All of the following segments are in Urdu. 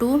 2।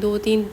2-3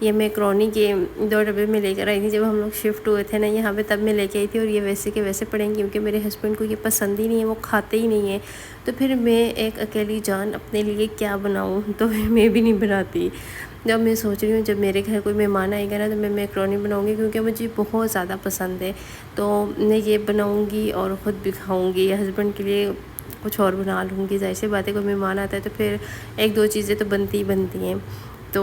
یہ میکرونی کے 2 ڈبے میں لے کر آئی تھی جب ہم لوگ شفٹ ہوئے تھے نا یہاں پہ، تب میں لے کے آئی تھی، اور یہ ویسے کے ویسے پڑیں کیونکہ میرے ہسبینڈ کو یہ پسند ہی نہیں ہے، وہ کھاتے ہی نہیں ہیں۔ تو پھر میں ایک اکیلی جان اپنے لیے کیا بناؤں، تو میں بھی نہیں بناتی۔ جب میں سوچ رہی ہوں جب میرے گھر کوئی مہمان آئے گا نا تو میں میکرونی بناؤں گی، کیونکہ مجھے بہت زیادہ پسند ہے۔ تو میں یہ بناؤں گی اور خود بھی کھاؤں گی، ہسبینڈ کے لیے کچھ اور بنا لوں گی۔ ظاہر سی بات ہے، کوئی مہمان آتا ہے تو پھر 1-2 چیزیں تو بنتی ہی بنتی ہیں، تو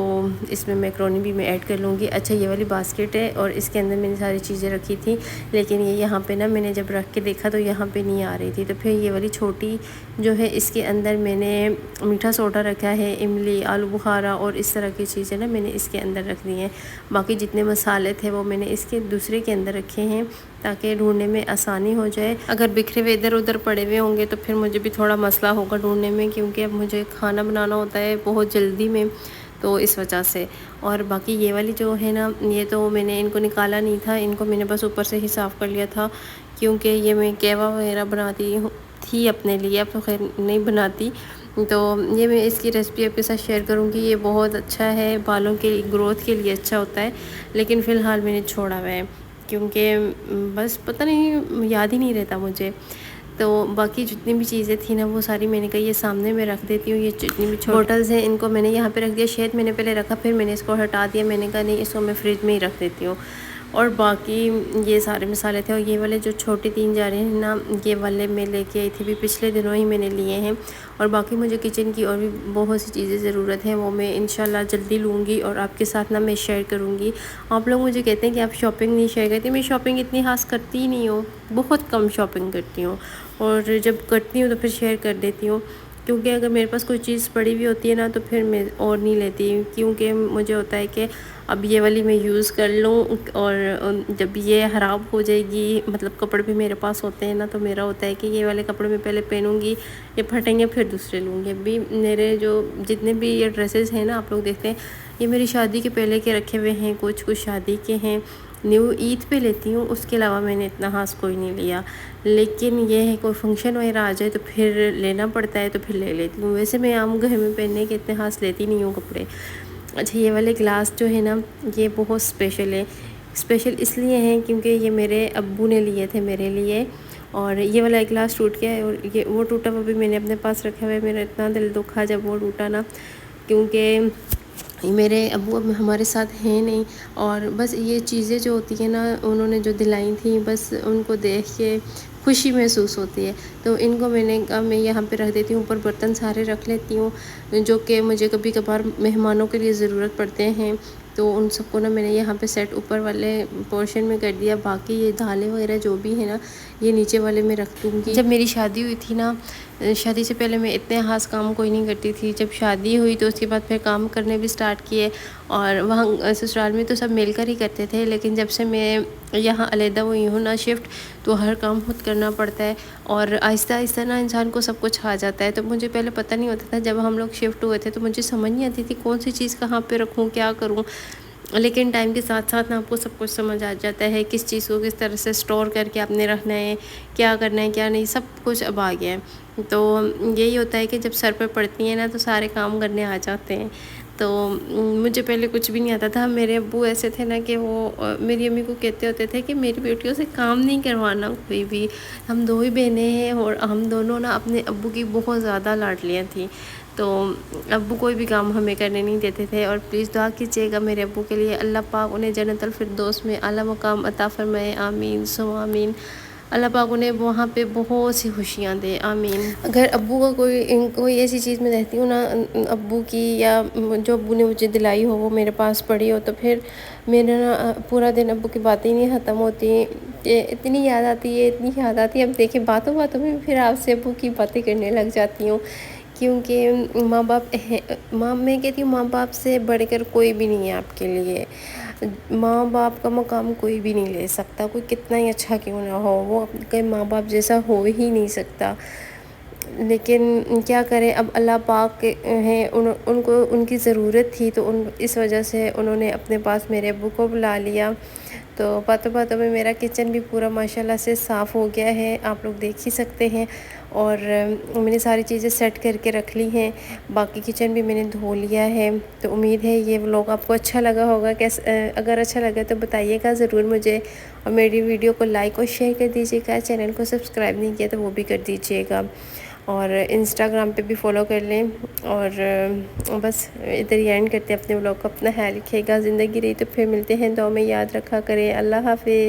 اس میں میکرونی بھی میں ایڈ کر لوں گی۔ اچھا، یہ والی باسکٹ ہے اور اس کے اندر میں نے ساری چیزیں رکھی تھی، لیکن یہ یہاں پہ نا میں نے جب رکھ کے دیکھا تو یہاں پہ نہیں آ رہی تھی، تو پھر یہ والی چھوٹی جو ہے اس کے اندر میں نے میٹھا سوڈا رکھا ہے، املی، آلو بخارا اور اس طرح کی چیزیں نا میں نے اس کے اندر رکھ دی ہیں۔ باقی جتنے مسالے تھے وہ میں نے اس کے دوسرے کے اندر رکھے ہیں تاکہ ڈھونڈنے میں آسانی ہو جائے۔ اگر بکھرے ہوئے ادھر ادھر پڑے ہوئے ہوں گے تو پھر مجھے بھی تھوڑا مسئلہ ہوگا ڈھونڈنے میں، کیونکہ اب مجھے کھانا بنانا ہوتا ہے بہت جلدی میں، تو اس وجہ سے۔ اور باقی یہ والی جو ہے نا، یہ تو میں نے ان کو نکالا نہیں تھا، ان کو میں نے بس اوپر سے ہی صاف کر لیا تھا، کیونکہ یہ میں کیوا وغیرہ بناتی تھی اپنے لیے، اب تو خیر نہیں بناتی۔ تو یہ میں اس کی ریسپی آپ کے ساتھ شیئر کروں گی۔ یہ بہت اچھا ہے، بالوں کے گروتھ کے لیے اچھا ہوتا ہے، لیکن فی الحال میں نے چھوڑا ہوا ہے کیونکہ بس پتہ نہیں، یاد ہی نہیں رہتا مجھے۔ تو باقی جتنی بھی چیزیں تھیں نا وہ ساری میں نے کہا یہ سامنے میں رکھ دیتی ہوں۔ یہ جتنی بھی بوٹلز ہیں ان کو میں نے یہاں پہ رکھ دیا، شہد میں نے پہلے رکھا، پھر میں نے اس کو ہٹا دیا، میں نے کہا نہیں اس کو میں فریج میں ہی رکھ دیتی ہوں۔ اور باقی یہ سارے مسالے تھے، اور یہ والے جو چھوٹی 3 جاریں ہیں نا، یہ والے میں لے کے آئی تھی بھی پچھلے دنوں ہی میں نے لیے ہیں۔ اور باقی مجھے کچن کی اور بھی بہت سی چیزیں ضرورت ہیں، وہ میں انشاءاللہ جلدی لوں گی اور آپ کے ساتھ نا میں شیئر کروں گی۔ آپ لوگ مجھے کہتے ہیں کہ آپ شاپنگ نہیں شیئر کرتی، میں شاپنگ اتنی خاص کرتی ہی نہیں ہوں، بہت کم شاپنگ کرتی ہوں، اور جب کرتی ہوں تو پھر شیئر کر دیتی ہوں، کیونکہ اگر میرے پاس کوئی چیز پڑی ہوئی ہوتی ہے نا تو پھر میں اور نہیں لیتی، کیونکہ مجھے ہوتا ہے کہ اب یہ والی میں یوز کر لوں، اور جب یہ خراب ہو جائے گی، مطلب کپڑے بھی میرے پاس ہوتے ہیں نا، تو میرا ہوتا ہے کہ یہ والے کپڑے میں پہلے پہنوں گی، یہ پھٹیں گے پھر دوسرے لوں گی۔ ابھی میرے جو جتنے بھی یہ ڈریسز ہیں نا، آپ لوگ دیکھتے ہیں یہ میری شادی کے پہلے کے رکھے ہوئے ہیں، کچھ شادی کے ہیں، نیو عید پہ لیتی ہوں، اس کے علاوہ میں نے اتنا خاص کوئی نہیں لیا۔ لیکن یہ ہے کوئی فنکشن وغیرہ آ جائے تو پھر لینا پڑتا ہے، تو پھر لے لیتی ہوں، ویسے میں عام گھر میں پہننے کے اتنے خاص لیتی نہیں ہوں کپڑے۔ اچھا، یہ والے گلاس جو ہے نا یہ بہت اسپیشل ہے، اسپیشل اس لیے ہیں کیونکہ یہ میرے ابو نے لیے تھے میرے لیے، اور یہ والا گلاس ٹوٹ گیا ہے، اور یہ وہ ٹوٹا ہوا بھی میں نے اپنے پاس رکھا ہوا ہے۔ میرا اتنا دل دکھا جب وہ ٹوٹا نا، کیونکہ میرے ابو اب ہمارے ساتھ ہیں نہیں، اور بس یہ چیزیں جو ہوتی ہیں نا انہوں نے جو دلائی تھیں، بس ان کو دیکھ کے خوشی محسوس ہوتی ہے، تو ان کو میں نے کہا میں یہاں پہ رکھ دیتی ہوں، اوپر برتن سارے رکھ لیتی ہوں جو کہ مجھے کبھی کبھار مہمانوں کے لیے ضرورت پڑتے ہیں، تو ان سب کو نا میں نے یہاں پہ سیٹ اوپر والے پورشن میں کر دیا۔ باقی یہ دھالیں وغیرہ جو بھی ہیں نا یہ نیچے والے میں رکھ دوں گی۔ جب میری شادی ہوئی تھی نا، شادی سے پہلے میں اتنے خاص کام کوئی نہیں کرتی تھی، جب شادی ہوئی تو اس کے بعد پھر کام کرنے بھی سٹارٹ کیے، اور وہاں سسرال میں تو سب مل کر ہی کرتے تھے، لیکن جب سے میں یہاں علیحدہ ہوئی ہوں نا شفٹ، تو ہر کام خود کرنا پڑتا ہے، اور آہستہ آہستہ نا انسان کو سب کچھ آ جاتا ہے۔ تو مجھے پہلے پتہ نہیں ہوتا تھا، جب ہم لوگ شفٹ ہوئے تھے تو مجھے سمجھ نہیں آتی تھی کون سی چیز کہاں پہ رکھوں، کیا کروں، لیکن ٹائم کے ساتھ ساتھ نا آپ کو سب کچھ سمجھ آ جاتا ہے، کس چیز کو کس طرح سے اسٹور کر کے آپ نے رکھنا ہے، کیا کرنا ہے کیا نہیں، سب کچھ اب آ گیا ہے۔ تو یہی ہوتا ہے کہ جب سر پہ پڑتی ہیں نا تو سارے کام کرنے آ جاتے ہیں۔ تو مجھے پہلے کچھ بھی نہیں آتا تھا، میرے ابو ایسے تھے نا کہ وہ میری امی کو کہتے ہوتے تھے کہ میری بیٹیوں سے کام نہیں کروانا کوئی بھی، ہم 2 ہی بہنیں ہیں، اور ہم دونوں نا اپنے ابو کی بہت زیادہ لاڈلیاں تھیں، تو ابو کوئی بھی کام ہمیں کرنے نہیں دیتے تھے۔ اور پلیز دعا کیجیے گا میرے ابو کے لیے، اللہ پاک انہیں جنت الفردوس میں اعلیٰ مقام عطا فرمائے، آمین ثم آمین۔ اللہ پاک انہیں وہاں پہ بہت سی خوشیاں دے، آمین۔ اگر ابو کا کوئی ایسی چیز میں رہتی ہوں نا ابو کی، یا جو ابو نے مجھے دلائی ہو وہ میرے پاس پڑی ہو، تو پھر میرا نا پورا دن ابو کی باتیں نہیں ختم ہوتی، کہ اتنی یاد آتی ہے، اتنی یاد آتی ہے۔ اب دیکھیں باتوں باتوں میں پھر آپ سے ابو کی باتیں کرنے لگ جاتی ہوں، کیونکہ ماں باپ میں کہتی ہوں ماں باپ سے بڑھ کر کوئی بھی نہیں ہے آپ کے لیے، ماں باپ کا مقام کوئی بھی نہیں لے سکتا، کوئی کتنا ہی اچھا کیوں نہ ہو، وہ اپنے ماں باپ جیسا ہو ہی نہیں سکتا۔ لیکن کیا کریں، اب اللہ پاک ہیں، ان کو ان کی ضرورت تھی، تو اس وجہ سے انہوں نے اپنے پاس میرے ابو کو بلا لیا۔ تو باتوں باتوں میں میرا کچن بھی پورا ماشاءاللہ سے صاف ہو گیا ہے، آپ لوگ دیکھ ہی سکتے ہیں۔ اور میں نے ساری چیزیں سیٹ کر کے رکھ لی ہیں، باقی کچن بھی میں نے دھو لیا ہے۔ تو امید ہے یہ ولاگ آپ کو اچھا لگا ہوگا، اگر اچھا لگا تو بتائیے گا ضرور مجھے، اور میری ویڈیو کو لائک اور شیئر کر دیجیے گا، چینل کو سبسکرائب نہیں کیا تو وہ بھی کر دیجیے گا، اور انسٹاگرام پہ بھی فالو کر لیں۔ اور بس ادھر ہی اینڈ کرتے ہیں اپنے ولاگ کو۔ اپنا خیال رکھیے گا، زندگی رہی تو پھر ملتے ہیں، دعا میں یاد رکھا کریں۔ اللہ حافظ۔